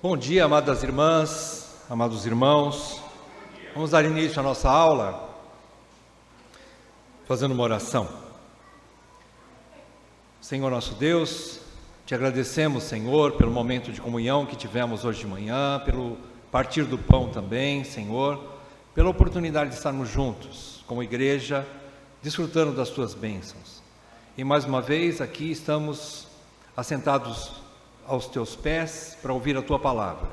Bom dia, amadas irmãs, amados irmãos. Vamos dar início à nossa aula fazendo uma oração. Senhor nosso Deus, te agradecemos, Senhor, pelo momento de comunhão que tivemos hoje de manhã, pelo partir do pão também, Senhor, pela oportunidade de estarmos juntos, como igreja, desfrutando das tuas bênçãos. E mais uma vez aqui estamos assentados aos teus pés para ouvir a tua palavra.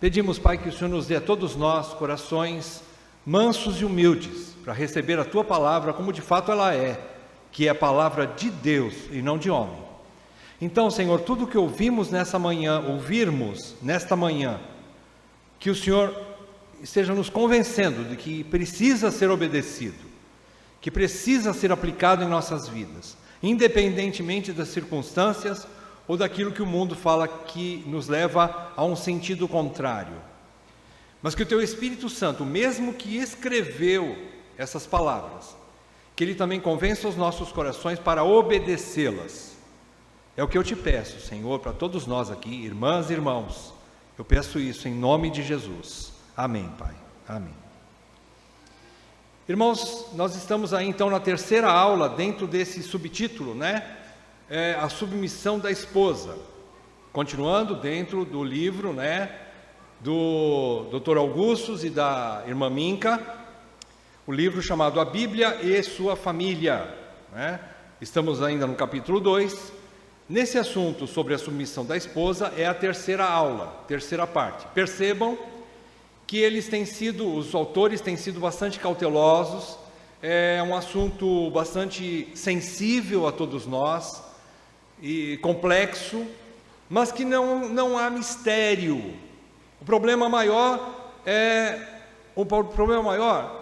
Pedimos, Pai, que o Senhor nos dê a todos nós corações mansos e humildes para receber a tua palavra como de fato ela é, que é a palavra de Deus e não de homem. Então, Senhor, tudo que ouvirmos nesta manhã, que o Senhor esteja nos convencendo de que precisa ser obedecido, que precisa ser aplicado em nossas vidas, independentemente das circunstâncias ou daquilo que o mundo fala que nos leva a um sentido contrário. Mas que o teu Espírito Santo, mesmo que escreveu essas palavras, que ele também convença os nossos corações para obedecê-las. É o que eu te peço, Senhor, para todos nós aqui, irmãs e irmãos. Eu peço isso em nome de Jesus. Amém, Pai. Amém. Irmãos, nós estamos aí então na terceira aula dentro desse subtítulo, a submissão da esposa, continuando dentro do livro, do Dr. Augustus e da irmã Minka, o livro chamado A Bíblia e Sua Família, Estamos ainda no capítulo 2, nesse assunto sobre a submissão da esposa, é a terceira aula, terceira parte. Percebam que os autores têm sido bastante cautelosos, é um assunto bastante sensível a todos nós, e complexo, mas que não há mistério. O problema maior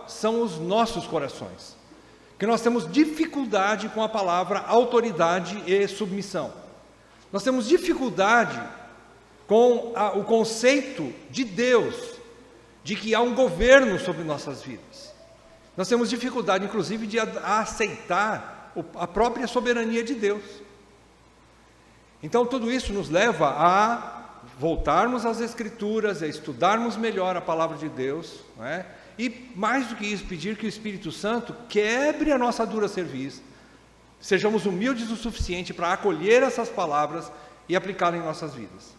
são os nossos corações, que nós temos dificuldade com a palavra autoridade e submissão. Nós temos dificuldade com o conceito de Deus, de que há um governo sobre nossas vidas. Nós temos dificuldade, inclusive, de aceitar a própria soberania de Deus. Então, tudo isso nos leva a voltarmos às Escrituras, a estudarmos melhor a palavra de Deus, e, mais do que isso, pedir que o Espírito Santo quebre a nossa dura cerviz, sejamos humildes o suficiente para acolher essas palavras e aplicá-las em nossas vidas.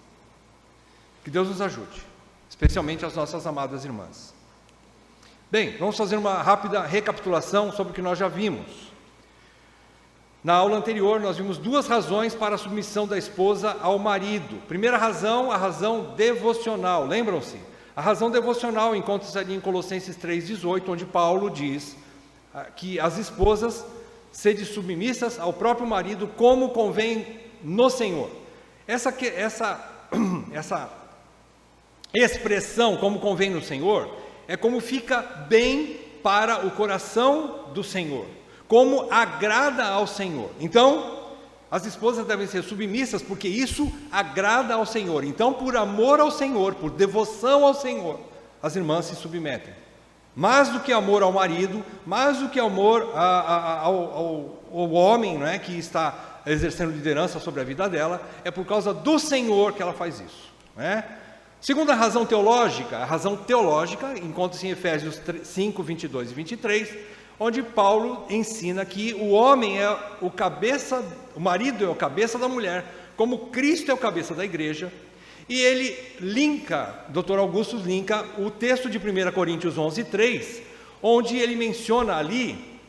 Que Deus nos ajude, especialmente as nossas amadas irmãs. Bem, vamos fazer uma rápida recapitulação sobre o que nós já vimos. Na aula anterior, nós vimos duas razões para a submissão da esposa ao marido. Primeira razão, a razão devocional. Lembram-se? A razão devocional encontra-se ali em Colossenses 3,18, onde Paulo diz que as esposas sejam submissas ao próprio marido como convém no Senhor. Essa expressão, como convém no Senhor, é como fica bem para o coração do Senhor, como agrada ao Senhor. Então, as esposas devem ser submissas porque isso agrada ao Senhor. Então, por amor ao Senhor, por devoção ao Senhor, as irmãs se submetem. Mais do que amor ao marido, mais do que amor ao homem, que está exercendo liderança sobre a vida dela, é por causa do Senhor que ela faz isso. Segunda razão teológica, a razão teológica encontra-se em Efésios 5, 22 e 23, onde Paulo ensina que o homem é o marido é o cabeça da mulher, como Cristo é o cabeça da igreja, e ele Dr. Augustus linka o texto de 1 Coríntios 11, 3, onde ele menciona ali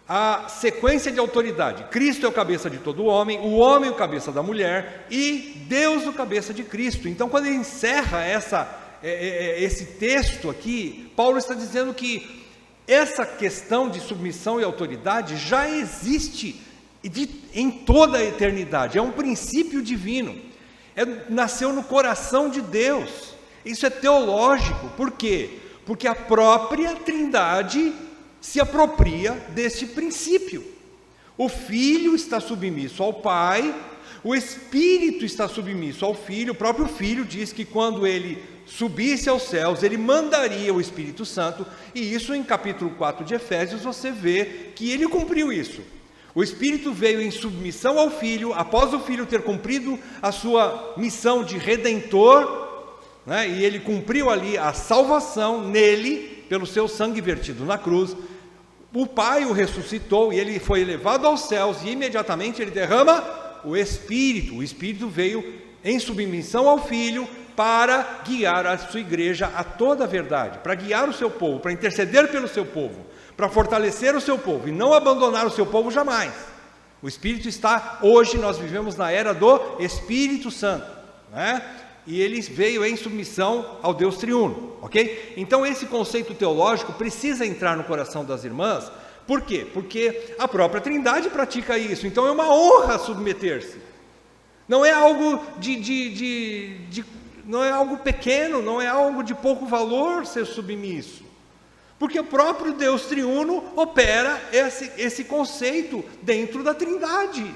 a sequência de autoridade. Cristo é o cabeça de todo homem é o cabeça da mulher, e Deus o cabeça de Cristo. Então, quando ele encerra esse texto aqui, Paulo está dizendo que essa questão de submissão e autoridade já existe em toda a eternidade, é um princípio divino, nasceu no coração de Deus. Isso é teológico. Por quê? Porque a própria Trindade se apropria desse princípio. O Filho está submisso ao Pai, o Espírito está submisso ao Filho. O próprio Filho diz que quando ele subisse aos céus, ele mandaria o Espírito Santo, e isso em capítulo 4 de Efésios você vê que ele cumpriu isso. O Espírito veio em submissão ao Filho, após o Filho ter cumprido a sua missão de redentor, né? E ele cumpriu ali a salvação nele, pelo seu sangue vertido na cruz. O Pai o ressuscitou e ele foi elevado aos céus, e imediatamente ele derrama o Espírito veio em submissão ao Filho para guiar a sua igreja a toda a verdade, para guiar o seu povo, para interceder pelo seu povo, para fortalecer o seu povo e não abandonar o seu povo jamais. O Espírito está, hoje nós vivemos na era do Espírito Santo, né? E ele veio em submissão ao Deus triuno, ok? Então esse conceito teológico precisa entrar no coração das irmãs. Por quê? Porque a própria Trindade pratica isso, então é uma honra submeter-se. Não é algo não é algo pequeno, não é algo de pouco valor ser submisso. Porque o próprio Deus triuno opera esse conceito dentro da Trindade.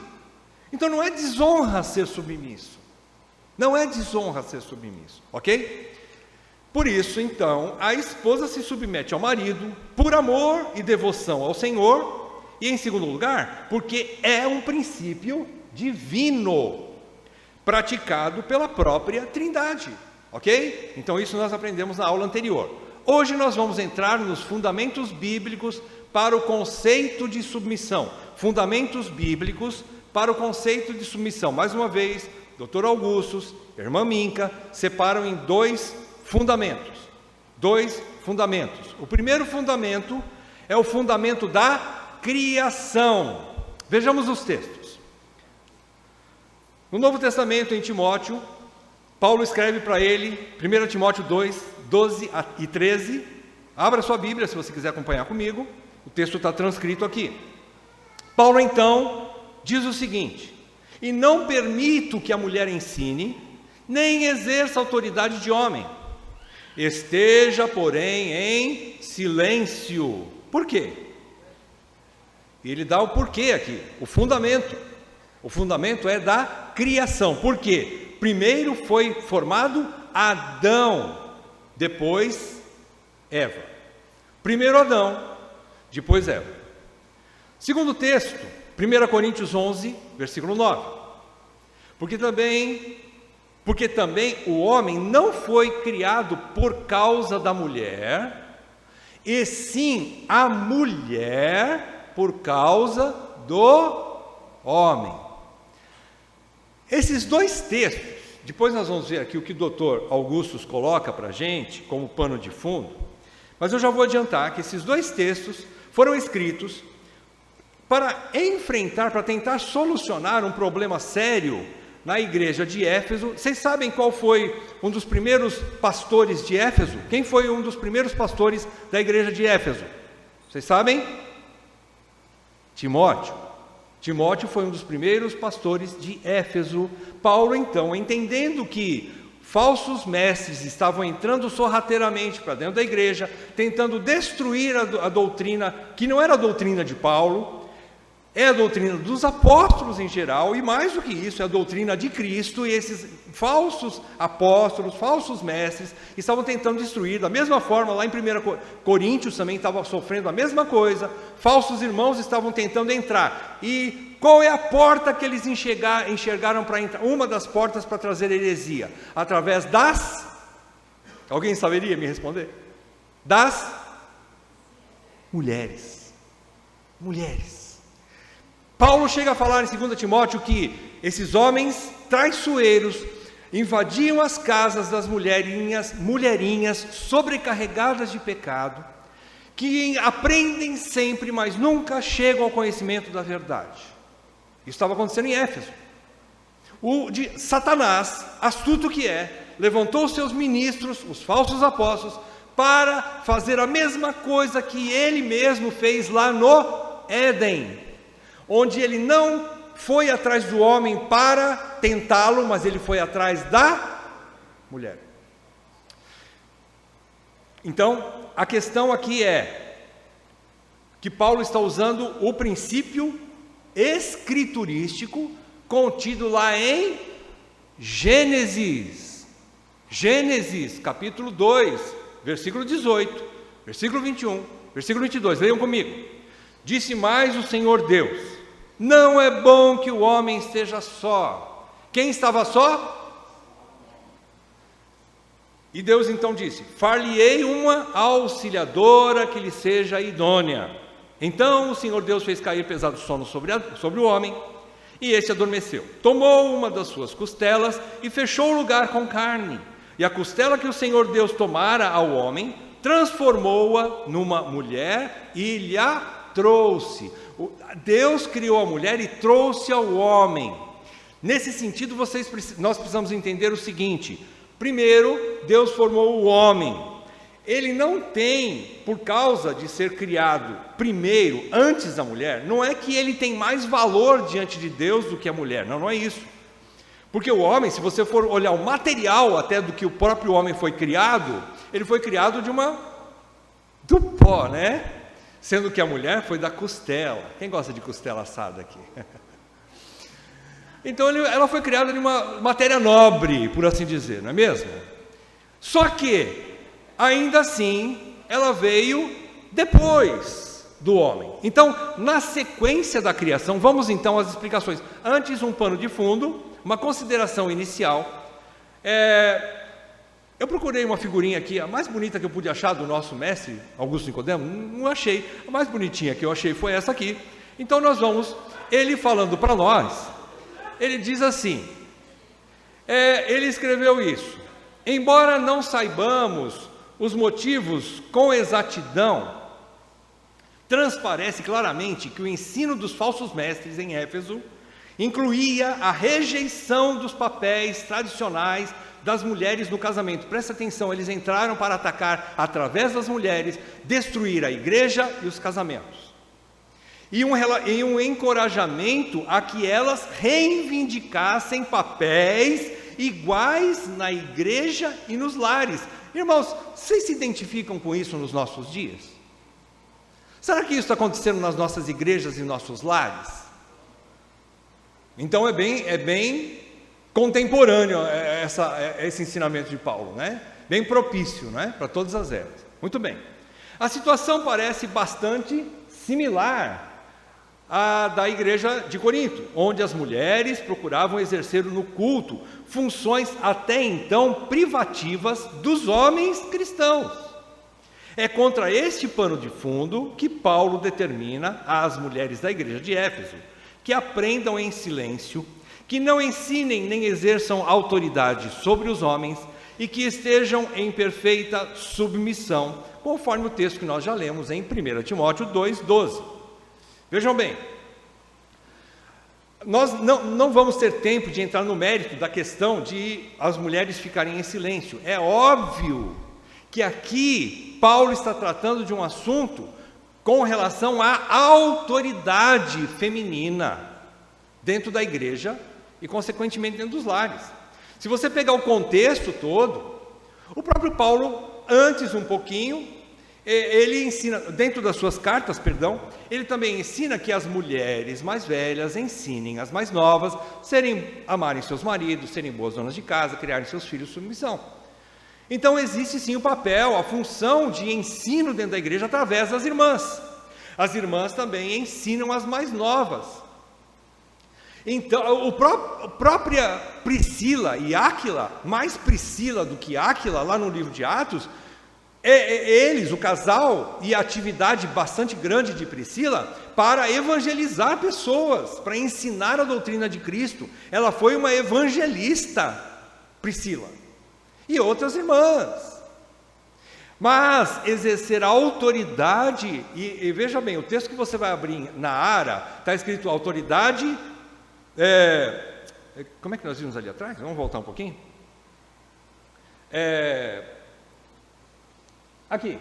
Então não é desonra ser submisso. Não é desonra ser submisso, ok? Por isso, então, a esposa se submete ao marido por amor e devoção ao Senhor, e em segundo lugar, porque é um princípio divino, praticado pela própria Trindade, ok? Então isso nós aprendemos na aula anterior. Hoje nós vamos entrar nos fundamentos bíblicos para o conceito de submissão. Fundamentos bíblicos para o conceito de submissão. Mais uma vez, Dr. Augustus, irmã Minka, separam em dois fundamentos. O primeiro fundamento é o fundamento da criação. Vejamos os textos. No Novo Testamento, em Timóteo, Paulo escreve para ele, 1 Timóteo 2, 12 e 13. Abra sua Bíblia se você quiser acompanhar comigo. O texto está transcrito aqui. Paulo, então, diz o seguinte: e não permito que a mulher ensine, nem exerça autoridade de homem. Esteja, porém, em silêncio. Por quê? Ele dá o porquê aqui, o fundamento. O fundamento é da criação. Por quê? Primeiro foi formado Adão, depois Eva. Primeiro Adão, depois Eva. Segundo texto, 1 Coríntios 11, versículo 9. Porque também o homem não foi criado por causa da mulher, e sim a mulher por causa do homem. Esses dois textos, depois nós vamos ver aqui o que o Dr. Augustus coloca para a gente como pano de fundo, mas eu já vou adiantar que esses dois textos foram escritos para enfrentar, para tentar solucionar um problema sério na igreja de Éfeso. Vocês sabem qual foi um dos primeiros pastores de Éfeso? Quem foi um dos primeiros pastores da igreja de Éfeso? Vocês sabem? Timóteo. Timóteo foi um dos primeiros pastores de Éfeso. Paulo, então, entendendo que falsos mestres estavam entrando sorrateiramente para dentro da igreja, tentando destruir a doutrina, que não era a doutrina de Paulo, é a doutrina dos apóstolos em geral, e mais do que isso, é a doutrina de Cristo, e esses falsos apóstolos, falsos mestres, estavam tentando destruir. Da mesma forma, lá em 1 Coríntios também estava sofrendo a mesma coisa, falsos irmãos estavam tentando entrar. E qual é a porta que eles enxergaram para entrar? Uma das portas para trazer heresia, através das... Alguém saberia me responder? Das mulheres. Mulheres. Paulo chega a falar em 2 Timóteo que esses homens traiçoeiros invadiam as casas das mulherinhas sobrecarregadas de pecado, que aprendem sempre, mas nunca chegam ao conhecimento da verdade. Isso estava acontecendo em Éfeso. Satanás, astuto que é, levantou os seus ministros, os falsos apóstolos, para fazer a mesma coisa que ele mesmo fez lá no Éden, onde ele não foi atrás do homem para tentá-lo, mas ele foi atrás da mulher. Então, a questão aqui é que Paulo está usando o princípio escriturístico contido lá em Gênesis. Gênesis, capítulo 2, versículo 18, versículo 21, versículo 22. Leiam comigo. Disse mais o Senhor Deus: não é bom que o homem esteja só. Quem estava só? E Deus então disse: far-lhe-ei uma auxiliadora que lhe seja idônea. Então o Senhor Deus fez cair pesado sono sobre o homem, e este adormeceu. Tomou uma das suas costelas e fechou o lugar com carne. E a costela que o Senhor Deus tomara ao homem, transformou-a numa mulher e lhe a trouxe. Deus criou a mulher e trouxe ao homem. Nesse sentido, nós precisamos entender o seguinte: primeiro, Deus formou o homem. Ele não tem, por causa de ser criado primeiro, antes da mulher, não é que ele tem mais valor diante de Deus do que a mulher, não é isso. Porque o homem, se você for olhar o material até do que o próprio homem foi criado, ele foi criado do pó, né? Sendo que a mulher foi da costela. Quem gosta de costela assada aqui? Então ela foi criada de uma matéria nobre, por assim dizer, não é mesmo? Só que, ainda assim, ela veio depois do homem. Então, na sequência da criação, vamos então às explicações. Antes, um pano de fundo, uma consideração inicial. Eu procurei uma figurinha aqui, a mais bonita que eu pude achar do nosso mestre, Augusto Nicodemo, não achei. A mais bonitinha que eu achei foi essa aqui. Então ele falando para nós, ele diz assim, ele escreveu isso: embora não saibamos os motivos com exatidão, transparece claramente que o ensino dos falsos mestres em Éfeso incluía a rejeição dos papéis tradicionais das mulheres no casamento. Presta atenção, eles entraram para atacar, através das mulheres, destruir a igreja e os casamentos. E um encorajamento a que elas reivindicassem papéis iguais na igreja e nos lares. Irmãos, vocês se identificam com isso nos nossos dias? Será que isso está acontecendo nas nossas igrejas e nossos lares? Então é bem contemporâneo esse ensinamento de Paulo, né? Bem propício, né? Para todas as eras. Muito bem. A situação parece bastante similar à da igreja de Corinto, onde as mulheres procuravam exercer no culto funções até então privativas dos homens cristãos. É contra este pano de fundo que Paulo determina às mulheres da igreja de Éfeso que aprendam em silêncio, que não ensinem nem exerçam autoridade sobre os homens e que estejam em perfeita submissão, conforme o texto que nós já lemos em 1 Timóteo 2,12. Vejam bem, nós não vamos ter tempo de entrar no mérito da questão de as mulheres ficarem em silêncio. É óbvio que aqui Paulo está tratando de um assunto com relação à autoridade feminina dentro da igreja e, consequentemente, dentro dos lares. Se você pegar o contexto todo, o próprio Paulo, antes um pouquinho, ele ensina, dentro das suas cartas, ele também ensina que as mulheres mais velhas ensinem as mais novas, amarem seus maridos, serem boas donas de casa, criarem seus filhos sob submissão. Então existe sim o papel, a função de ensino dentro da igreja através das irmãs. As irmãs também ensinam as mais novas. Então, a própria Priscila e Áquila, mais Priscila do que Áquila, lá no livro de Atos, eles, o casal, e a atividade bastante grande de Priscila, para evangelizar pessoas, para ensinar a doutrina de Cristo. Ela foi uma evangelista, Priscila, e outras irmãs. Mas exercer a autoridade, e veja bem, o texto que você vai abrir na Ara, está escrito autoridade, como é que nós vimos ali atrás? Vamos voltar um pouquinho? Aqui,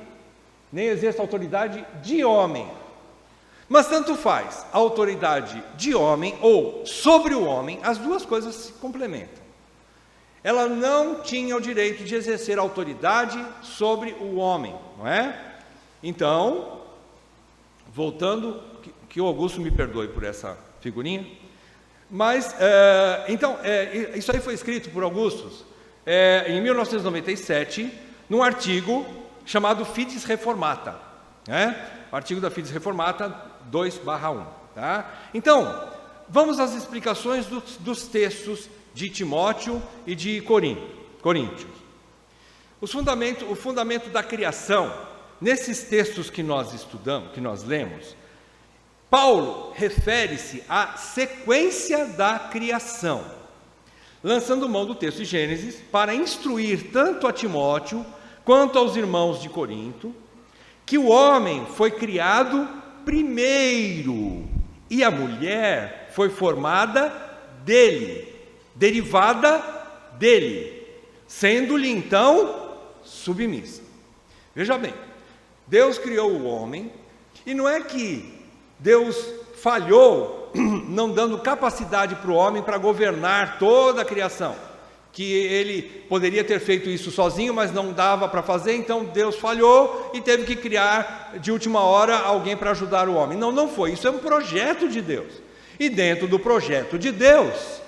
nem exerce autoridade de homem, mas tanto faz, a autoridade de homem ou sobre o homem, as duas coisas se complementam. Ela não tinha o direito de exercer autoridade sobre o homem, não é? Então, voltando, que o Augusto me perdoe por essa figurinha, mas, isso aí foi escrito por Augusto em 1997, num artigo chamado Fides Reformata, né? O artigo da Fides Reformata 2/1, tá? Então, vamos às explicações dos textos de Timóteo e de Coríntios. O fundamento da criação, nesses textos que nós estudamos, que nós lemos, Paulo refere-se à sequência da criação, lançando mão do texto de Gênesis para instruir tanto a Timóteo quanto aos irmãos de Corinto, que o homem foi criado primeiro e a mulher foi formada dele, derivada dele, sendo-lhe então submissa. Veja bem, Deus criou o homem, e não é que Deus falhou não dando capacidade para o homem para governar toda a criação, que ele poderia ter feito isso sozinho, mas não dava para fazer, então Deus falhou e teve que criar de última hora alguém para ajudar o homem. Não, não foi, isso é um projeto de Deus, e dentro do projeto de Deus,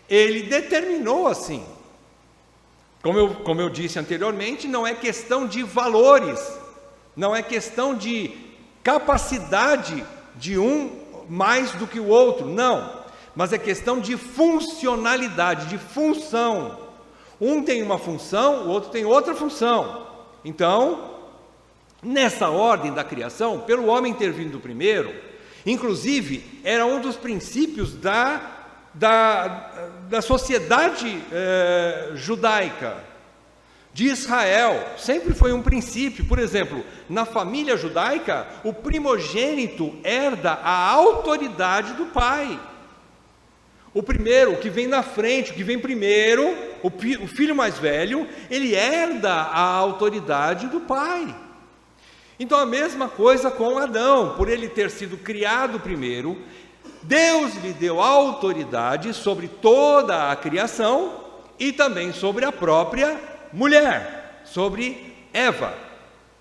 ele determinou assim. Como eu disse anteriormente, não é questão de valores, não é questão de capacidade de um mais do que o outro, não, mas é questão de funcionalidade, de função. Um tem uma função, o outro tem outra função. Então, nessa ordem da criação, pelo homem ter vindo primeiro, inclusive, era um dos princípios da sociedade judaica, de Israel, sempre foi um princípio. Por exemplo, na família judaica, o primogênito herda a autoridade do pai. O primeiro, o que vem na frente, o que vem primeiro, o filho mais velho, ele herda a autoridade do pai. Então a mesma coisa com Adão, por ele ter sido criado primeiro, Deus lhe deu autoridade sobre toda a criação e também sobre a própria mulher, sobre Eva,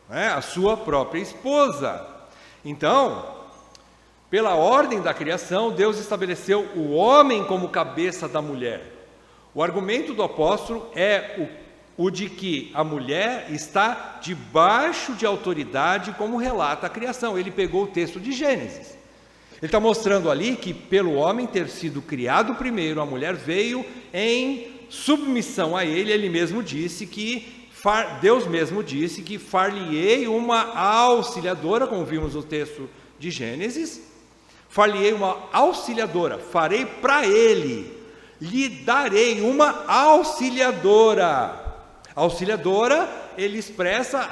a sua própria esposa. Então, pela ordem da criação, Deus estabeleceu o homem como cabeça da mulher. O argumento do apóstolo é o de que a mulher está debaixo de autoridade, como relata a criação. Ele pegou o texto de Gênesis. Ele está mostrando ali que, pelo homem ter sido criado primeiro, a mulher veio em submissão a ele. Ele mesmo disse que, Deus mesmo disse que far-lhe-ei uma auxiliadora, como vimos no texto de Gênesis, far-lhe-ei uma auxiliadora, farei para ele, lhe darei uma auxiliadora. Auxiliadora, ele expressa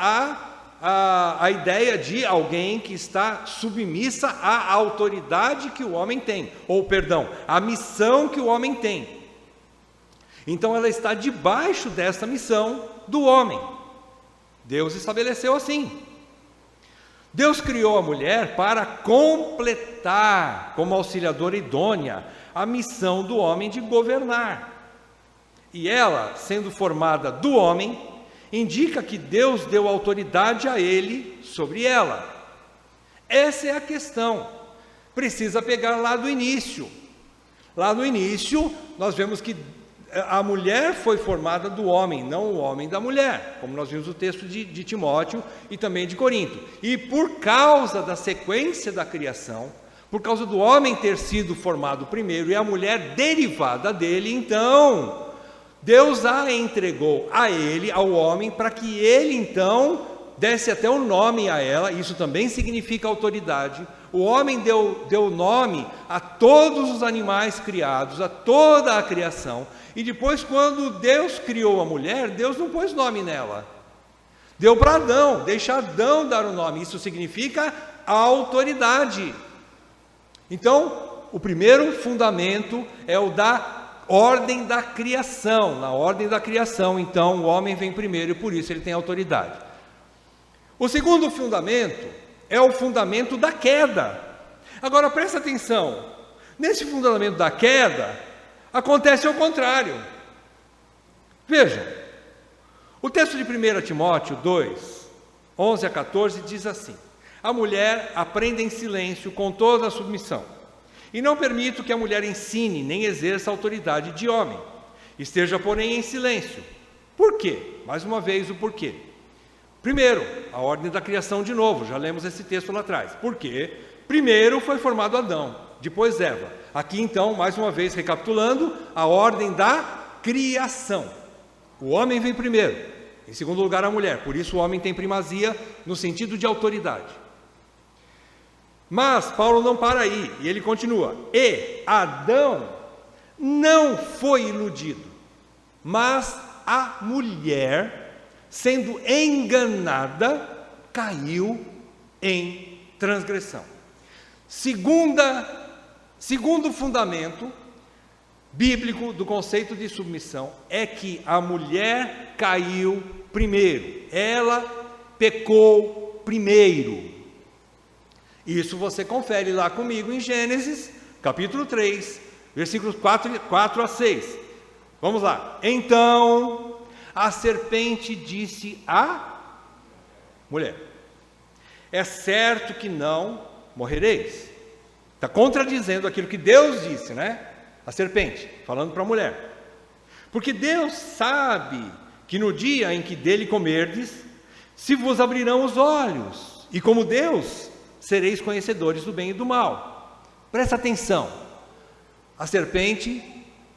a ideia de alguém que está submissa à autoridade que o homem tem, ou perdão, à missão que o homem tem. Então ela está debaixo dessa missão do homem. Deus estabeleceu assim. Deus criou a mulher para completar, como auxiliadora idônea, a missão do homem de governar. E ela, sendo formada do homem, indica que Deus deu autoridade a ele sobre ela. Essa é a questão. Precisa pegar lá do início. Lá no início, nós vemos que a mulher foi formada do homem, não o homem da mulher, como nós vimos no texto de Timóteo e também de Corinto. E por causa da sequência da criação, por causa do homem ter sido formado primeiro e a mulher derivada dele, então Deus a entregou a ele, ao homem, para que ele então desse até o nome a ela. Isso também significa autoridade. O homem deu nome a todos os animais criados, a toda a criação. E depois, quando Deus criou a mulher, Deus não pôs nome nela. Deu para Adão, deixa Adão dar o nome. Isso significa autoridade. Então, o primeiro fundamento é o da ordem da criação. Na ordem da criação, então, o homem vem primeiro e por isso ele tem autoridade. O segundo fundamento é o fundamento da queda. Agora presta atenção, nesse fundamento da queda, acontece ao contrário. Veja, o texto de 1 Timóteo 2, 11 a 14 diz assim: a mulher aprenda em silêncio com toda a submissão, e não permito que a mulher ensine nem exerça autoridade de homem. Esteja, porém, em silêncio. Por quê? Mais uma vez o porquê. Primeiro, a ordem da criação de novo, já lemos esse texto lá atrás. Por quê? Primeiro foi formado Adão, depois Eva. Aqui então, mais uma vez recapitulando, a ordem da criação. O homem vem primeiro, Em segundo lugar, a mulher. Por isso o homem tem primazia no sentido de autoridade. Mas Paulo não para aí, e ele continua. E Adão não foi iludido, mas a mulher, sendo enganada, caiu em transgressão. Segundo fundamento bíblico do conceito de submissão é que a mulher caiu primeiro, ela pecou primeiro. Isso você confere lá comigo em Gênesis, capítulo 3, versículos 4 a 6. Vamos lá. Então, a serpente disse à mulher: é certo que não morrereis. Está contradizendo aquilo que Deus disse, né? A serpente, falando para a mulher. Porque Deus sabe que no dia em que dele comerdes, se vos abrirão os olhos, e como Deus, sereis conhecedores do bem e do mal. Presta atenção. A serpente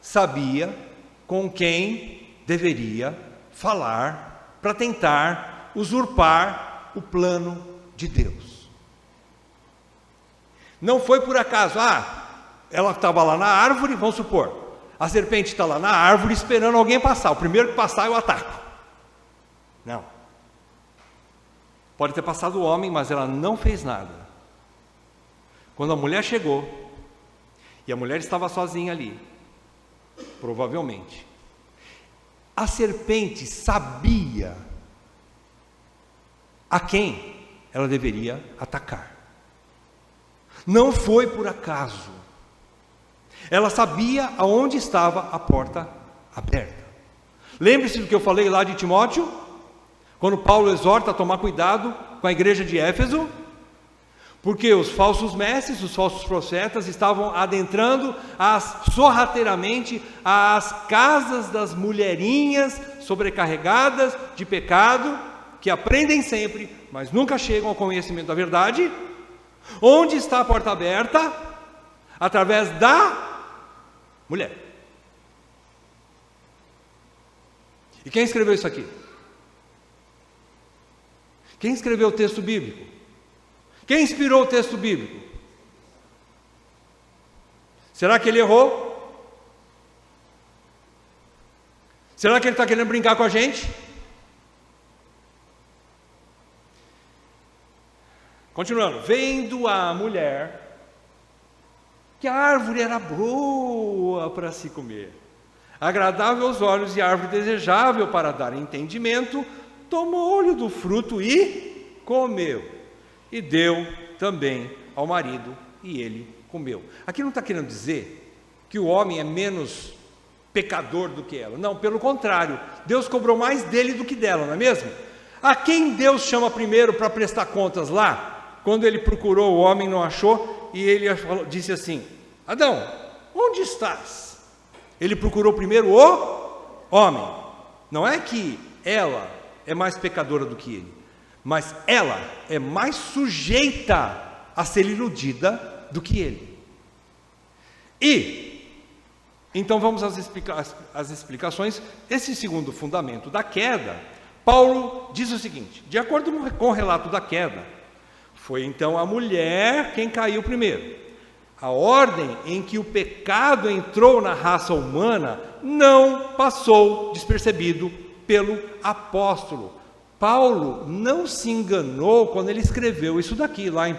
sabia com quem deveria falar para tentar usurpar o plano de Deus. Não foi por acaso, ela estava lá na árvore, vamos supor, a serpente está lá na árvore esperando alguém passar, o primeiro que passar eu ataco. Não. Pode ter passado o homem, mas ela não fez nada. Quando a mulher chegou, e a mulher estava sozinha ali, provavelmente, a serpente sabia a quem ela deveria atacar. Não foi por acaso. Ela sabia aonde estava a porta aberta. Lembre-se do que eu falei lá de Timóteo, quando Paulo exorta a tomar cuidado com a igreja de Éfeso, porque os falsos mestres, os falsos profetas estavam adentrando sorrateiramente as casas das mulherinhas sobrecarregadas de pecado, que aprendem sempre, mas nunca chegam ao conhecimento da verdade. Onde está a porta aberta? Através da mulher. E quem escreveu isso aqui? Quem escreveu o texto bíblico? Quem inspirou o texto bíblico? Será que ele errou? Será que ele está querendo brincar com a gente? Continuando. Vendo a mulher que a árvore era boa para se comer, agradável aos olhos e árvore desejável para dar entendimento, tomou-lhe do fruto e comeu. E deu também ao marido, e ele comeu. Aqui não está querendo dizer que o homem é menos pecador do que ela. Não, pelo contrário. Deus cobrou mais dele do que dela, não é mesmo? A quem Deus chama primeiro para prestar contas lá? Quando ele procurou o homem, não achou, e ele disse assim: Adão, onde estás? Ele procurou primeiro o homem. Não é que ela é mais pecadora do que ele, mas ela é mais sujeita a ser iludida do que ele. E, então vamos às explicações. Esse segundo fundamento da queda, Paulo diz o seguinte: de acordo com o relato da queda, foi então a mulher quem caiu primeiro. A ordem em que o pecado entrou na raça humana não passou despercebido pelo apóstolo. Paulo não se enganou quando ele escreveu isso daqui, lá em 1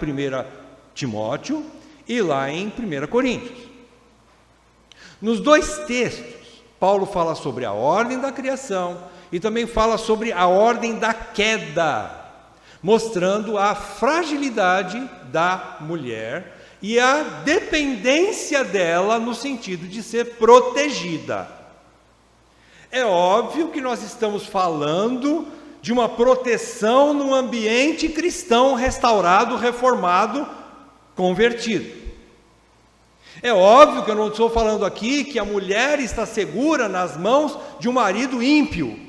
Timóteo e lá em 1 Coríntios. Nos dois textos, Paulo fala sobre a ordem da criação e também fala sobre a ordem da queda, mostrando a fragilidade da mulher e a dependência dela no sentido de ser protegida. É óbvio que nós estamos falando de uma proteção num ambiente cristão restaurado, reformado, convertido. É óbvio que eu não estou falando aqui que a mulher está segura nas mãos de um marido ímpio.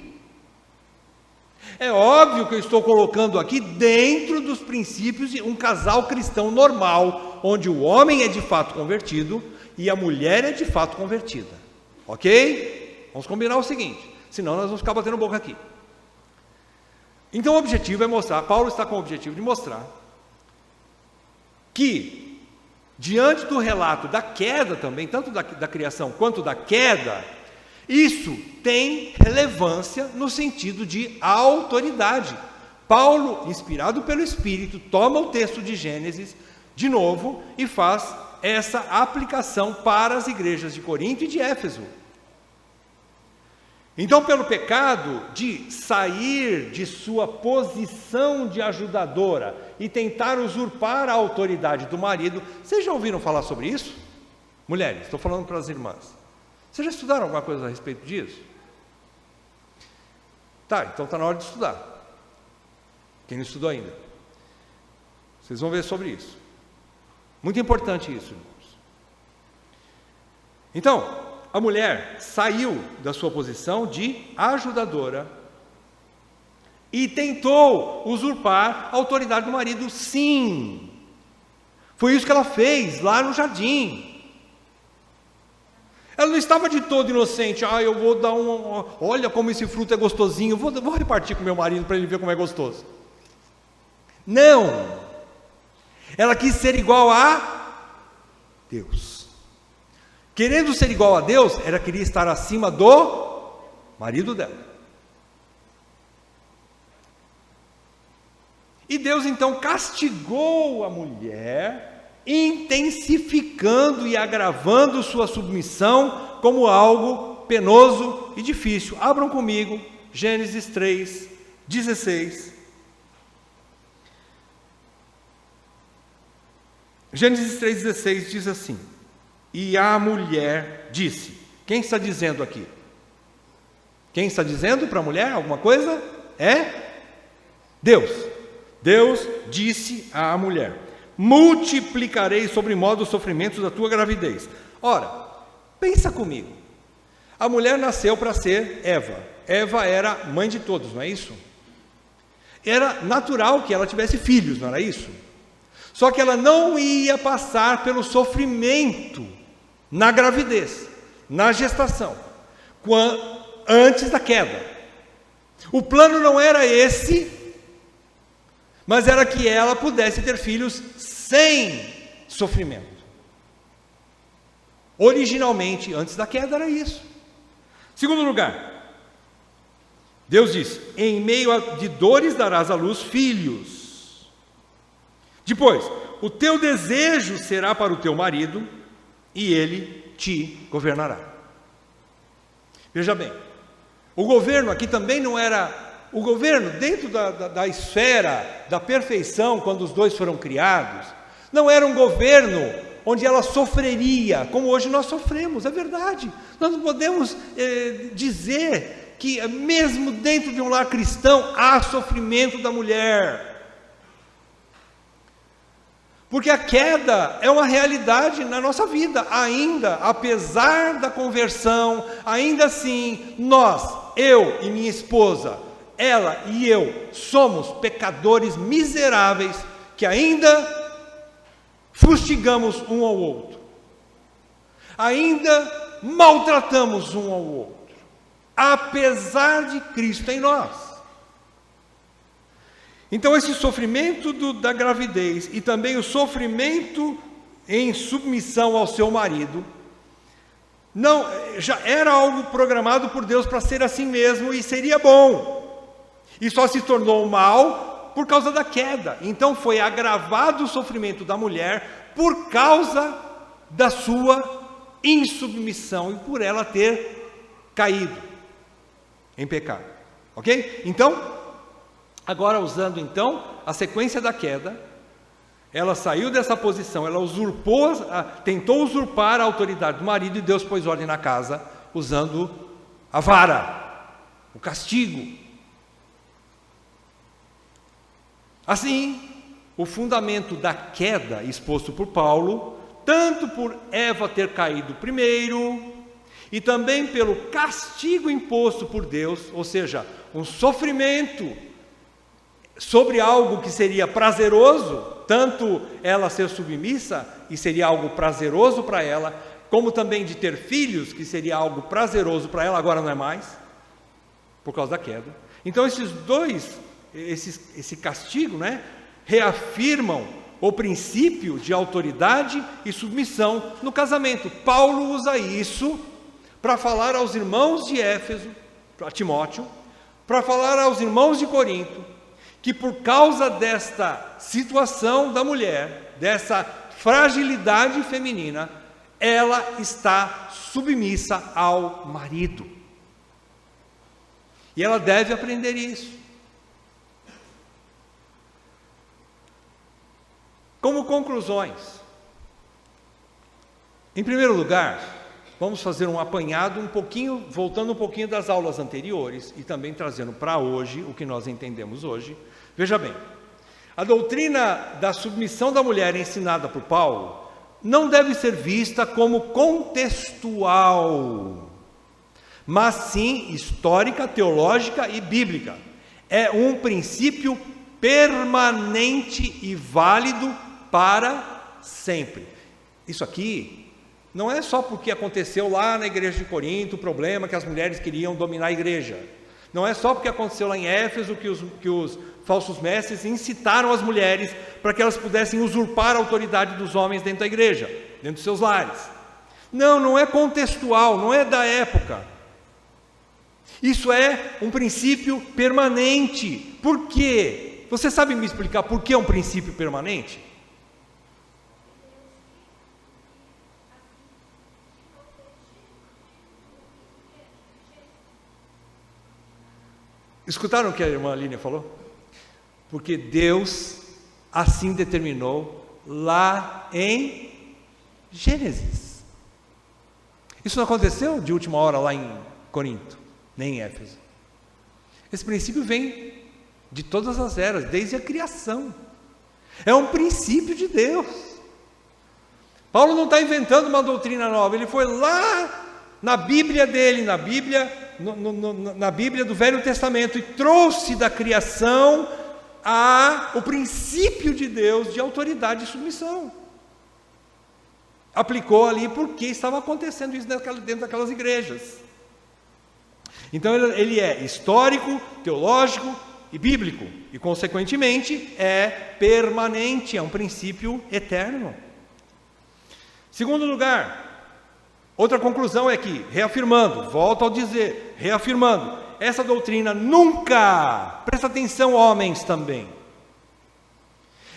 É óbvio que eu estou colocando aqui dentro dos princípios de um casal cristão normal, onde o homem é de fato convertido e a mulher é de fato convertida. Ok? Vamos combinar o seguinte, senão nós vamos ficar batendo boca aqui. Então o objetivo é mostrar, Paulo está com o objetivo de mostrar que, diante do relato da queda também, tanto da criação quanto da queda, isso tem relevância no sentido de autoridade. Paulo, inspirado pelo Espírito, toma o texto de Gênesis de novo e faz essa aplicação para as igrejas de Corinto e de Éfeso. Então, pelo pecado de sair de sua posição de ajudadora e tentar usurpar a autoridade do marido, vocês já ouviram falar sobre isso? Mulheres, estou falando para as irmãs. Vocês já estudaram alguma coisa a respeito disso? Tá, então está na hora de estudar. Quem não estudou ainda. Vocês vão ver sobre isso. Muito importante isso, irmãos. Então, a mulher saiu da sua posição de ajudadora e tentou usurpar a autoridade do marido, sim. Foi isso que ela fez lá no jardim. Ela não estava de todo inocente. Eu vou dar olha como esse fruto é gostosinho, vou repartir com meu marido para ele ver como é gostoso. Não. Ela quis ser igual a Deus. Querendo ser igual a Deus, ela queria estar acima do marido dela. E Deus então castigou a mulher, intensificando e agravando sua submissão como algo penoso e difícil. Abram comigo, Gênesis 3, 16. Gênesis 3,16 diz assim: e a mulher disse. Quem está dizendo aqui? Quem está dizendo para a mulher alguma coisa? É Deus. Deus disse à mulher: multiplicarei sobremodo os sofrimentos da tua gravidez. Ora, pensa comigo. A mulher nasceu para ser Eva. Eva era mãe de todos, não é isso? Era natural que ela tivesse filhos, não era isso? Só que ela não ia passar pelo sofrimento na gravidez, na gestação, antes da queda. O plano não era esse, mas era que ela pudesse ter filhos sem sofrimento. Originalmente, antes da queda, era isso. Segundo lugar, Deus diz: em meio de dores darás à luz filhos. Depois, o teu desejo será para o teu marido, e ele te governará. Veja bem, o governo aqui também não era, o governo dentro da esfera da perfeição, quando os dois foram criados, não era um governo onde ela sofreria, como hoje nós sofremos, é verdade. Nós não podemos dizer que mesmo dentro de um lar cristão há sofrimento da mulher. Porque a queda é uma realidade na nossa vida, ainda, apesar da conversão, ainda assim, eu e minha esposa, ela e eu, somos pecadores miseráveis, que ainda fustigamos um ao outro, ainda maltratamos um ao outro, apesar de Cristo em nós. Então esse sofrimento da gravidez e também o sofrimento em submissão ao seu marido, já era algo programado por Deus para ser assim mesmo e seria bom, e só se tornou mal por causa da queda. Então foi agravado o sofrimento da mulher por causa da sua insubmissão e por ela ter caído em pecado, ok? Então, agora usando então a sequência da queda, ela saiu dessa posição, ela tentou usurpar a autoridade do marido, e Deus pôs ordem na casa, usando a vara, o castigo. Assim, o fundamento da queda exposto por Paulo, tanto por Eva ter caído primeiro, e também pelo castigo imposto por Deus, ou seja, um sofrimento sobre algo que seria prazeroso, tanto ela ser submissa, e seria algo prazeroso para ela, como também de ter filhos, que seria algo prazeroso para ela, agora não é mais, por causa da queda. Então esses dois esse castigo, né, reafirmam o princípio de autoridade e submissão no casamento. Paulo usa isso para falar aos irmãos de Éfeso, a Timóteo, para falar aos irmãos de Corinto, que por causa desta situação da mulher, dessa fragilidade feminina, ela está submissa ao marido. E ela deve aprender isso. Como conclusões, em primeiro lugar, vamos fazer um apanhado voltando um pouquinho das aulas anteriores e também trazendo para hoje o que nós entendemos hoje. Veja bem, a doutrina da submissão da mulher ensinada por Paulo não deve ser vista como contextual, mas sim histórica, teológica e bíblica. É um princípio permanente e válido para sempre. Isso aqui não é só porque aconteceu lá na igreja de Corinto o problema que as mulheres queriam dominar a igreja. Não é só porque aconteceu lá em Éfeso que os falsos mestres incitaram as mulheres para que elas pudessem usurpar a autoridade dos homens dentro da igreja, dentro dos seus lares. Não é contextual, não é da época. Isso é um princípio permanente. Por quê? Você sabe me explicar por que é um princípio permanente? Escutaram o que a irmã Aline falou? Porque Deus assim determinou lá em Gênesis. Isso não aconteceu de última hora lá em Corinto, nem em Éfeso. Esse princípio vem de todas as eras, desde a criação. É um princípio de Deus. Paulo não está inventando uma doutrina nova, ele foi lá na Bíblia dele, na Bíblia do Velho Testamento, e trouxe da criação o princípio de Deus de autoridade e submissão. Aplicou ali porque estava acontecendo isso dentro daquelas igrejas. Então ele é histórico, teológico e bíblico, e consequentemente é permanente, é um princípio eterno. Segundo lugar, outra conclusão é que, reafirmando, volto ao dizer, reafirmando, essa doutrina nunca, presta atenção homens também,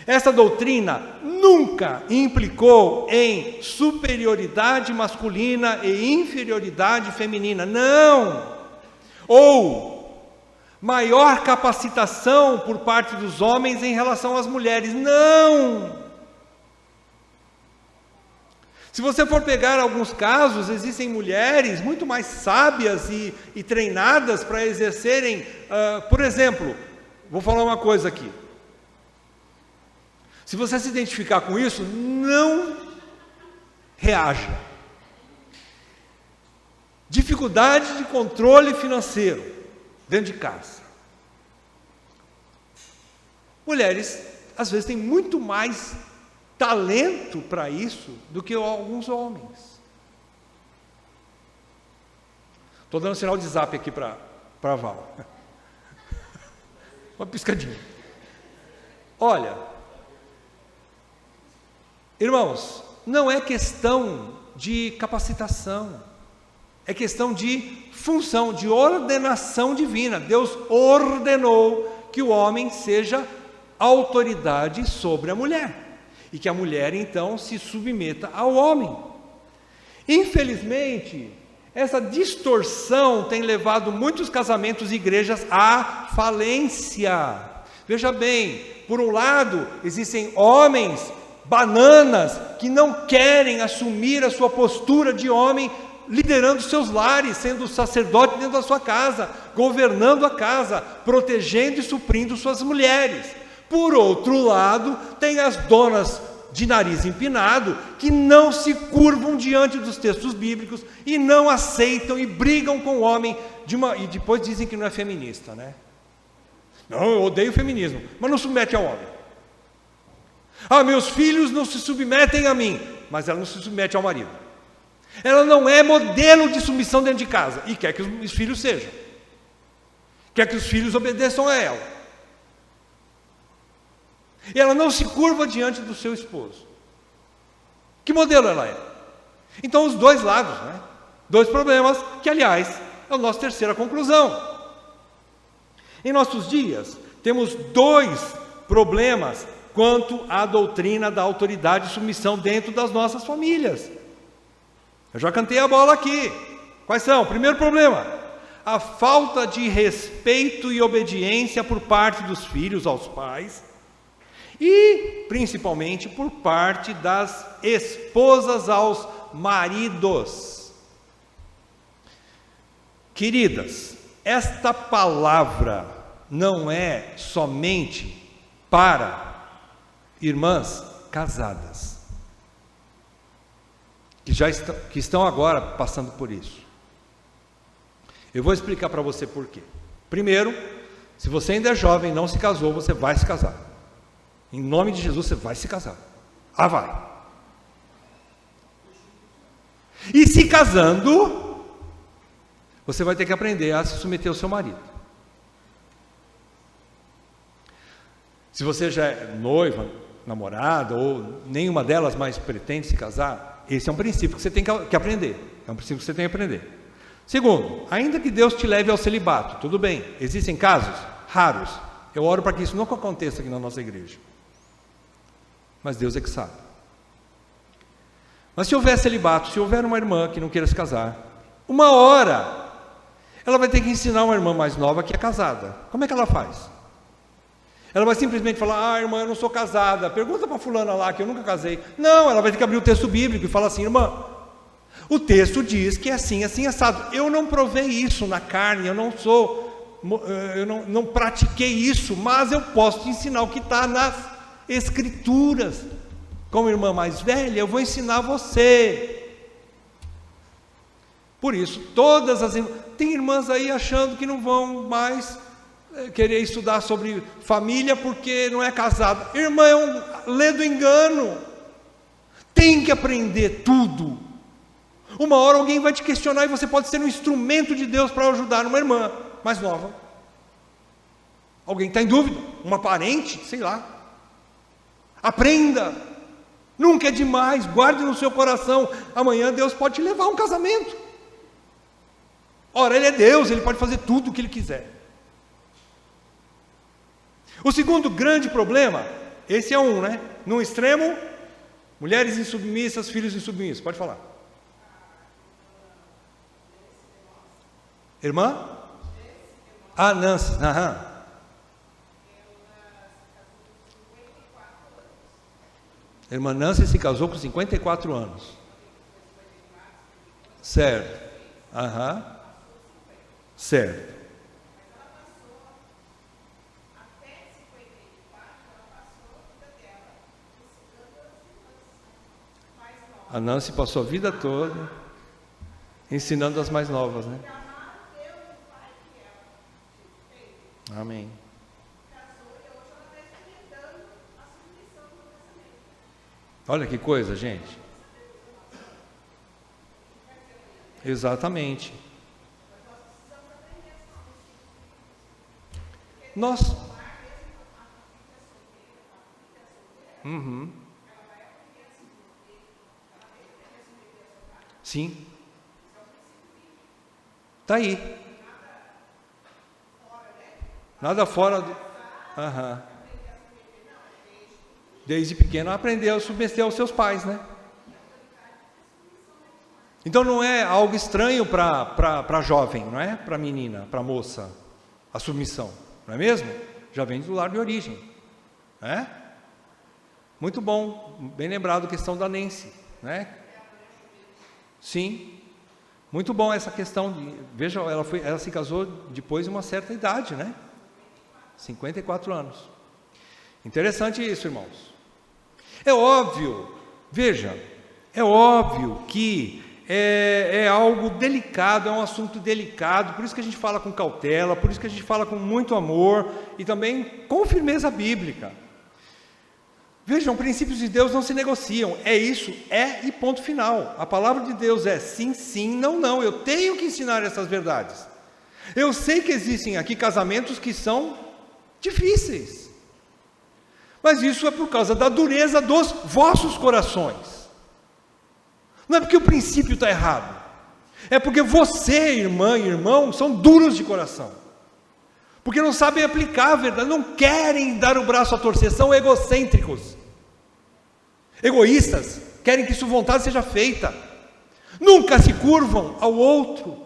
essa doutrina nunca implicou em superioridade masculina e inferioridade feminina, não, ou maior capacitação por parte dos homens em relação às mulheres, não. Se você for pegar alguns casos, existem mulheres muito mais sábias e treinadas para exercerem, por exemplo, vou falar uma coisa aqui. Se você se identificar com isso, não reaja. Dificuldade de controle financeiro dentro de casa. Mulheres, às vezes, têm muito mais talento para isso do que alguns homens. Estou dando sinal de zap aqui para a Val. Uma piscadinha. Olha, irmãos, não é questão de capacitação, é questão de função, de ordenação divina. Deus ordenou que o homem seja autoridade sobre a mulher. E que a mulher, então, se submeta ao homem. Infelizmente, essa distorção tem levado muitos casamentos e igrejas à falência. Veja bem, por um lado, existem homens bananas que não querem assumir a sua postura de homem, liderando seus lares, sendo sacerdote dentro da sua casa, governando a casa, protegendo e suprindo suas mulheres. Por outro lado, tem as donas de nariz empinado, que não se curvam diante dos textos bíblicos e não aceitam e brigam com o homem, e depois dizem que não é feminista, né? Não, eu odeio o feminismo, mas não submete ao homem. Meus filhos não se submetem a mim, mas ela não se submete ao marido. Ela não é modelo de submissão dentro de casa, e quer que os filhos sejam. Quer que os filhos obedeçam a ela. E ela não se curva diante do seu esposo. Que modelo ela é? Então, os dois lados, né? Dois problemas, que aliás é a nossa terceira conclusão. Em nossos dias, temos dois problemas quanto à doutrina da autoridade e submissão dentro das nossas famílias. Eu já cantei a bola aqui. Quais são? Primeiro problema, a falta de respeito e obediência por parte dos filhos aos pais e, principalmente, por parte das esposas aos maridos. Queridas, esta palavra não é somente para irmãs casadas, que estão agora passando por isso. Eu vou explicar para você por quê. Primeiro, se você ainda é jovem e não se casou, você vai se casar. Em nome de Jesus, você vai se casar. Ah, vai. E se casando, você vai ter que aprender a se submeter ao seu marido. Se você já é noiva, namorada, ou nenhuma delas mais pretende se casar, esse é um princípio que você tem que aprender. É um princípio que você tem que aprender. Segundo, ainda que Deus te leve ao celibato, tudo bem, existem casos raros. Eu oro para que isso nunca aconteça aqui na nossa igreja. Mas Deus é que sabe. Mas se houver celibato, se houver uma irmã que não queira se casar, uma hora, ela vai ter que ensinar uma irmã mais nova que é casada. Como é que ela faz? Ela vai simplesmente falar, irmã, eu não sou casada, pergunta para fulana lá que eu nunca casei. Não, ela vai ter que abrir o texto bíblico e falar assim, irmã, o texto diz que é assim, assim, assado. Eu não provei isso na carne, eu não pratiquei isso, mas eu posso te ensinar o que está nas escrituras. Como irmã mais velha, eu vou ensinar você. Por isso, tem irmãs aí achando que não vão mais querer estudar sobre família porque não é casada. Irmã, é um ledo engano. Tem que aprender tudo. Uma hora alguém vai te questionar e você pode ser um instrumento de Deus para ajudar uma irmã mais nova. Alguém está em dúvida, uma parente, sei lá. Aprenda. Nunca é demais, guarde no seu coração. Amanhã Deus pode te levar a um casamento. Ora, Ele é Deus, Ele pode fazer tudo o que Ele quiser. O segundo grande problema, esse é um, né? Num extremo, mulheres insubmissas, filhos insubmissos. Pode falar. Irmã? Ah, Nancy. Aham. Irmã Nancy se casou com 54 anos. Certo. Aham. Certo. A Nancy passou a vida toda ensinando as mais novas, né? Amém. Olha que coisa, gente. Exatamente. Nós. Sim. Está aí. Nada fora do... Desde pequeno aprendeu a submeter aos seus pais, né? Então não é algo estranho para jovem, não é? Para menina, para moça, a submissão, não é mesmo? Já vem do lar de origem, né? Muito bom, bem lembrado a questão da Nancy, né? Sim, muito bom essa questão, veja, ela se casou depois de uma certa idade, né? 54 anos. Interessante isso, irmãos. É óbvio, veja, é óbvio que é algo delicado, é um assunto delicado, por isso que a gente fala com cautela, por isso que a gente fala com muito amor e também com firmeza bíblica. Vejam, princípios de Deus não se negociam, é isso, é e ponto final. A palavra de Deus é sim, sim, não, não. Eu tenho que ensinar essas verdades. Eu sei que existem aqui casamentos que são difíceis, Mas isso é por causa da dureza dos vossos corações. Não é porque o princípio está errado. É porque você, irmã e irmão, são duros de coração. Porque não sabem aplicar a verdade, não querem dar o braço a torcer, são egocêntricos. Egoístas, querem que sua vontade seja feita. Nunca se curvam ao outro.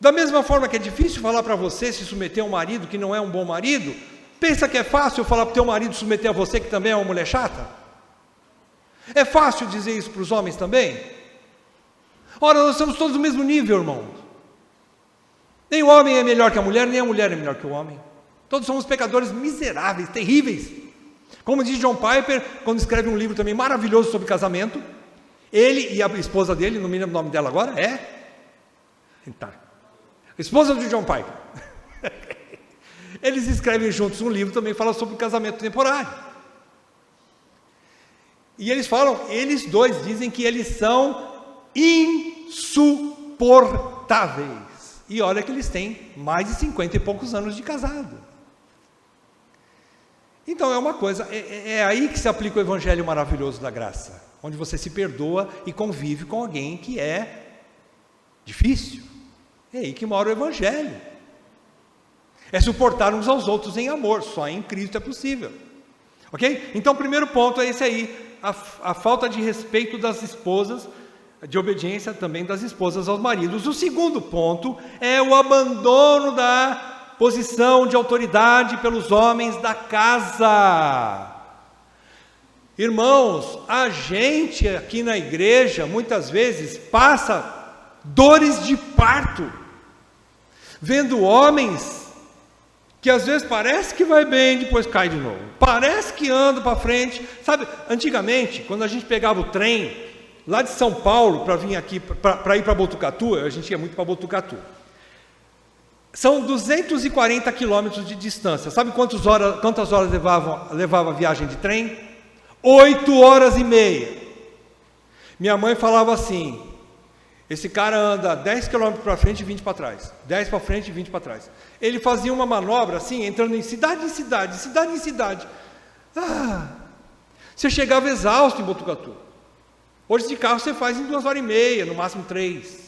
Da mesma forma que é difícil falar para você se submeter a um marido que não é um bom marido, pensa que é fácil eu falar para o teu marido submeter a você que também é uma mulher chata? É fácil dizer isso para os homens também? Ora, nós estamos todos no mesmo nível, irmãos. Nem o homem é melhor que a mulher, nem a mulher é melhor que o homem. Todos somos pecadores miseráveis, terríveis. Como diz John Piper, quando escreve um livro também maravilhoso sobre casamento, ele e a esposa dele, não me lembro o nome dela agora, Tá. Esposa de John Piper. Eles escrevem juntos um livro também, fala sobre o casamento temporário. E eles dois dizem que eles são insuportáveis. E olha que eles têm mais de 50 e poucos anos de casado. Então é uma coisa, é aí que se aplica o evangelho maravilhoso da graça, onde você se perdoa e convive com alguém que é difícil. É aí que mora o evangelho. É suportar uns aos outros em amor, só em Cristo é possível. Ok? Então o primeiro ponto é esse aí, a falta de respeito das esposas, de obediência também das esposas aos maridos. O segundo ponto é o abandono da posição de autoridade pelos homens da casa. Irmãos, a gente aqui na igreja muitas vezes passa dores de parto, vendo homens que às vezes parece que vai bem, depois cai de novo, parece que anda para frente, sabe, antigamente, quando a gente pegava o trem, lá de São Paulo, para vir aqui, para ir para Botucatu, a gente ia muito para Botucatu, são 240 quilômetros de distância, sabe quantas horas levava a viagem de trem? 8 horas e meia, minha mãe falava assim, esse cara anda 10 quilômetros para frente e 20 para trás, 10 para frente e 20 para trás, ele fazia uma manobra assim, entrando em cidade em cidade, cidade em cidade, você chegava exausto em Botucatu. Hoje de carro você faz em 2 horas e meia, no máximo 3.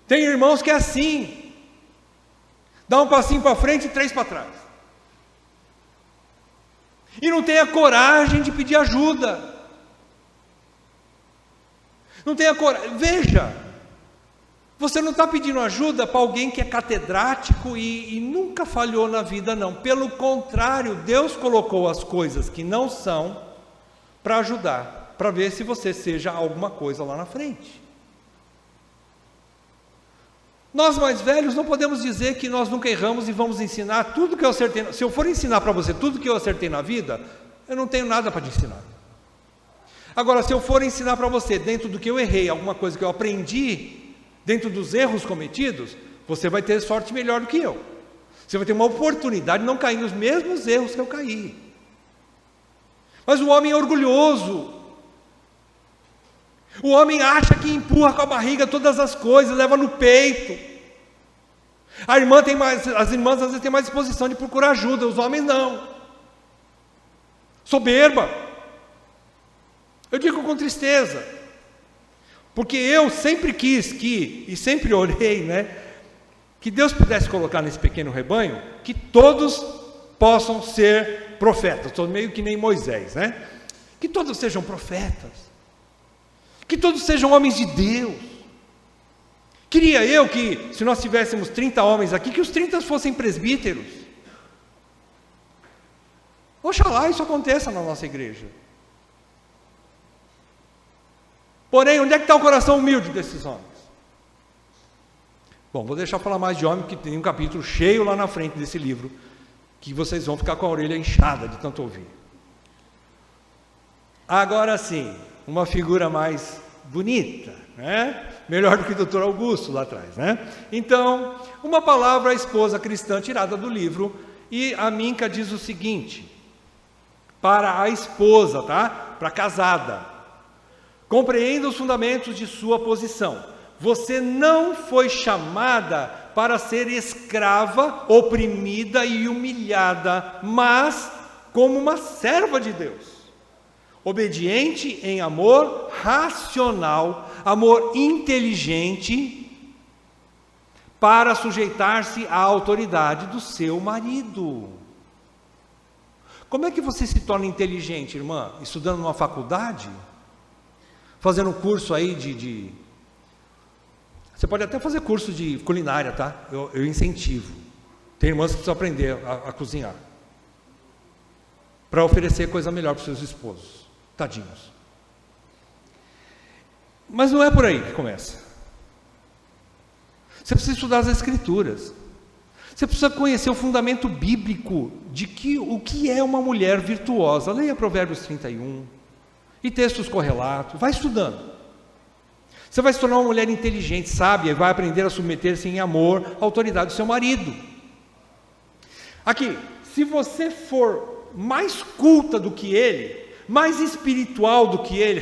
Tem irmãos que é assim, dá um passinho para frente e 3 para trás. E não tem a coragem de pedir ajuda. Não tem a coragem. Veja, você não está pedindo ajuda para alguém que é catedrático e nunca falhou na vida, não. Pelo contrário, Deus colocou as coisas que não são para ajudar, para ver se você seja alguma coisa lá na frente. Nós mais velhos não podemos dizer que nós nunca erramos e vamos ensinar tudo que eu acertei. Se eu for ensinar para você tudo que eu acertei na vida, eu não tenho nada para te ensinar. Agora, se eu for ensinar para você, dentro do que eu errei, alguma coisa que eu aprendi, dentro dos erros cometidos, você vai ter sorte melhor do que eu. Você vai ter uma oportunidade de não cair nos mesmos erros que eu caí. Mas o homem é orgulhoso. O homem acha que empurra com a barriga todas as coisas, leva no peito. As irmãs às vezes têm mais disposição de procurar ajuda, os homens não. Soberba. Eu digo com tristeza, porque eu sempre quis e sempre orei, que Deus pudesse colocar nesse pequeno rebanho, que todos possam ser profetas, estou meio que nem Moisés, que todos sejam profetas, que todos sejam homens de Deus. Queria eu que, se nós tivéssemos 30 homens aqui, que os 30 fossem presbíteros. Oxalá isso aconteça na nossa igreja. Porém, onde é que está o coração humilde desses homens? Bom, vou deixar falar mais de homem, que tem um capítulo cheio lá na frente desse livro, que vocês vão ficar com a orelha inchada de tanto ouvir. Agora sim, uma figura mais bonita, melhor do que o doutor Augusto lá atrás, Então, uma palavra à esposa cristã tirada do livro, e a Minca diz o seguinte, para a esposa, para a casada: compreenda os fundamentos de sua posição. você não foi chamada para ser escrava, oprimida e humilhada, mas como uma serva de Deus, obediente em amor racional, amor inteligente, para sujeitar-se à autoridade do seu marido. Como é que você se torna inteligente, irmã? Estudando numa faculdade? Fazendo um curso aí Você pode até fazer curso de culinária, tá? Eu incentivo. Tem irmãs que precisam aprender a cozinhar, para oferecer coisa melhor para os seus esposos. Tadinhos. Mas não é por aí que começa. Você precisa estudar as Escrituras. Você precisa conhecer o fundamento bíblico de o que é uma mulher virtuosa. Leia Provérbios 31 e textos correlatos. Vai estudando. Você vai se tornar uma mulher inteligente, sábia, e vai aprender a submeter-se em amor à autoridade do seu marido. Aqui, se você for mais culta do que ele, mais espiritual do que ele,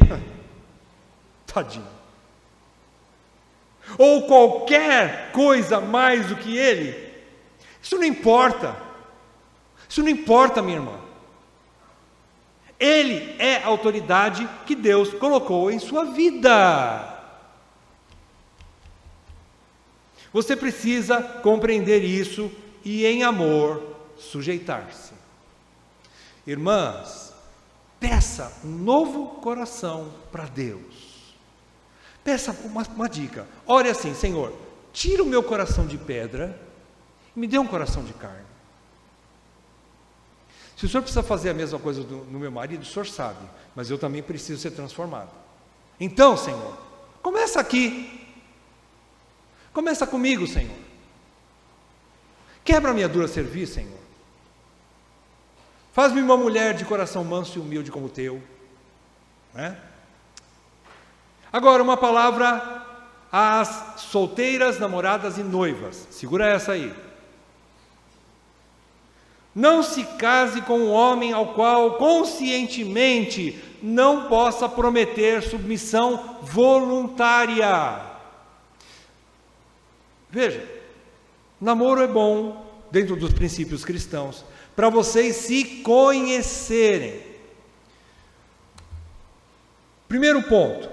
tadinho. Ou qualquer coisa mais do que ele, isso não importa. Isso não importa, minha irmã. Ele é a autoridade que Deus colocou em sua vida. Você precisa compreender isso e, em amor, sujeitar-se. Irmãs, peça um novo coração para Deus. Peça uma dica. Ore assim: Senhor, tira o meu coração de pedra e me dê um coração de carne. Se o senhor precisa fazer a mesma coisa no meu marido, o senhor sabe, mas eu também preciso ser transformado. Então, Senhor, começa aqui. Começa comigo, Senhor. Quebra a minha dura cerviz, Senhor. Faz-me uma mulher de coração manso e humilde como o teu. Né? Agora, uma palavra às solteiras, namoradas e noivas. Segura essa aí. Não se case com um homem ao qual conscientemente não possa prometer submissão voluntária. Veja, namoro é bom, dentro dos princípios cristãos, para vocês se conhecerem. Primeiro ponto,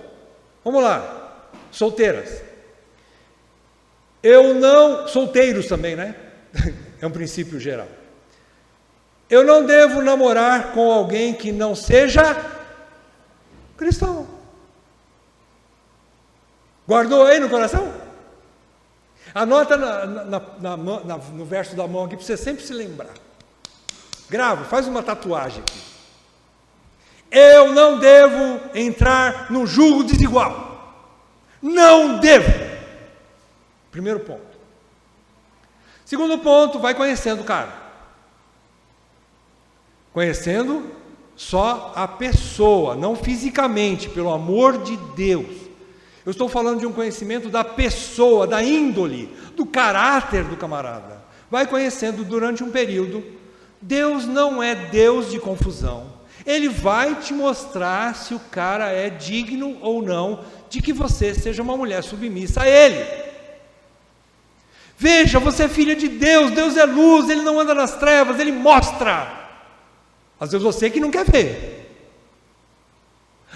vamos lá, solteiras. Solteiros também, né? É um princípio geral. Eu não devo namorar com alguém que não seja cristão. Guardou aí no coração? Anota no verso da mão aqui para você sempre se lembrar. Grava, faz uma tatuagem aqui. Eu não devo entrar no jugo desigual. Não devo. Primeiro ponto. Segundo ponto, vai conhecendo o cara. Conhecendo só a pessoa, não fisicamente, pelo amor de Deus. Eu estou falando de um conhecimento da pessoa, da índole, do caráter do camarada. Vai conhecendo durante um período. Deus não é Deus de confusão. Ele vai te mostrar se o cara é digno ou não de que você seja uma mulher submissa a Ele. Veja, você é filha de Deus, Deus é luz, Ele não anda nas trevas, Ele mostra. Às vezes você que não quer ver.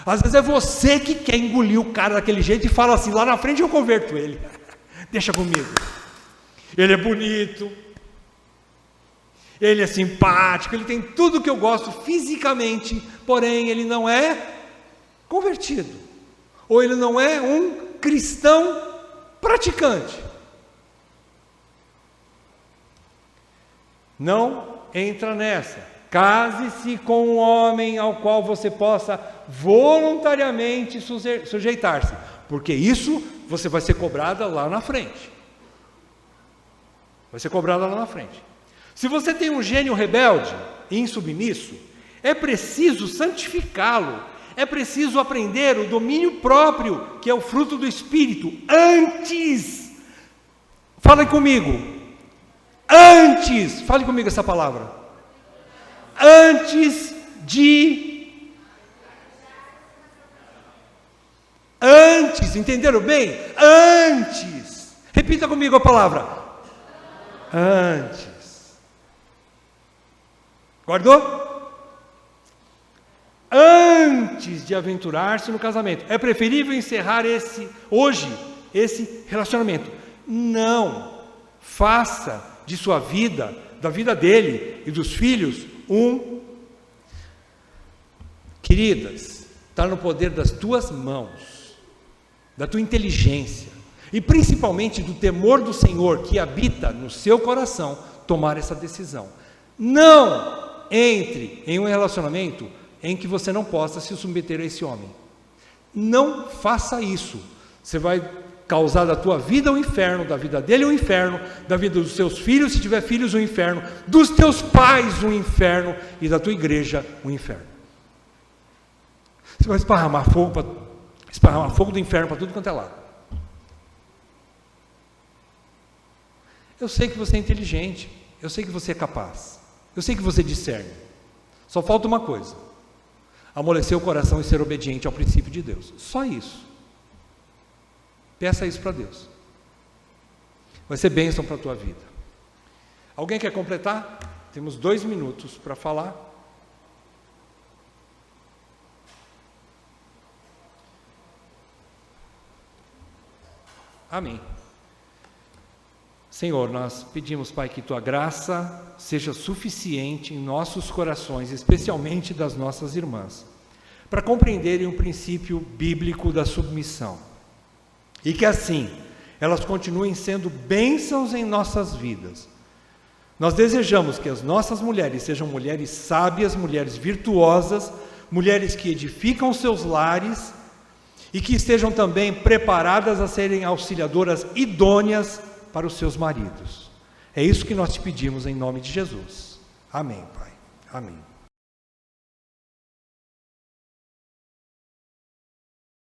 Às vezes é você que quer engolir o cara daquele jeito e fala assim: lá na frente eu converto ele. Deixa comigo. Ele é bonito, ele é simpático, ele tem tudo que eu gosto fisicamente, porém ele não é convertido, ou ele não é um cristão praticante. Não entra nessa. Case-se com um homem ao qual você possa voluntariamente sujeitar-se, porque isso você vai ser cobrada lá na frente. Vai ser cobrada lá na frente. Se você tem um gênio rebelde e insubmisso, é preciso santificá-lo, é preciso aprender o domínio próprio, que é o fruto do Espírito, antes. Fale comigo. Antes. Fale comigo essa palavra. Antes Antes, entenderam bem? Antes. Repita comigo a palavra. Antes. Guardou? Antes de aventurar-se no casamento. É preferível encerrar hoje esse relacionamento. Não. Faça de sua vida, da vida dele e dos filhos, Queridas, está no poder das tuas mãos, da tua inteligência, e principalmente do temor do Senhor que habita no seu coração, tomar essa decisão. Não entre em um relacionamento em que você não possa se submeter a esse homem. Não faça isso. Você vai causar da tua vida o inferno, da vida dele o inferno, da vida dos seus filhos, se tiver filhos, o inferno, dos teus pais o inferno, e da tua igreja o inferno. Você vai esparramar fogo do inferno para tudo quanto é lado. Eu sei que você é inteligente, eu sei que você é capaz, eu sei que você discerne. Só falta uma coisa: amolecer o coração e ser obediente ao princípio de Deus. Só isso. Peça isso para Deus. Vai ser bênção para a tua vida. Alguém quer completar? Temos 2 minutos para falar. Amém. Senhor, nós pedimos, Pai, que Tua graça seja suficiente em nossos corações, especialmente das nossas irmãs, para compreenderem o princípio bíblico da submissão. E que assim, elas continuem sendo bênçãos em nossas vidas. Nós desejamos que as nossas mulheres sejam mulheres sábias, mulheres virtuosas, mulheres que edificam seus lares, e que estejam também preparadas a serem auxiliadoras idôneas para os seus maridos. É isso que nós te pedimos em nome de Jesus. Amém, Pai. Amém.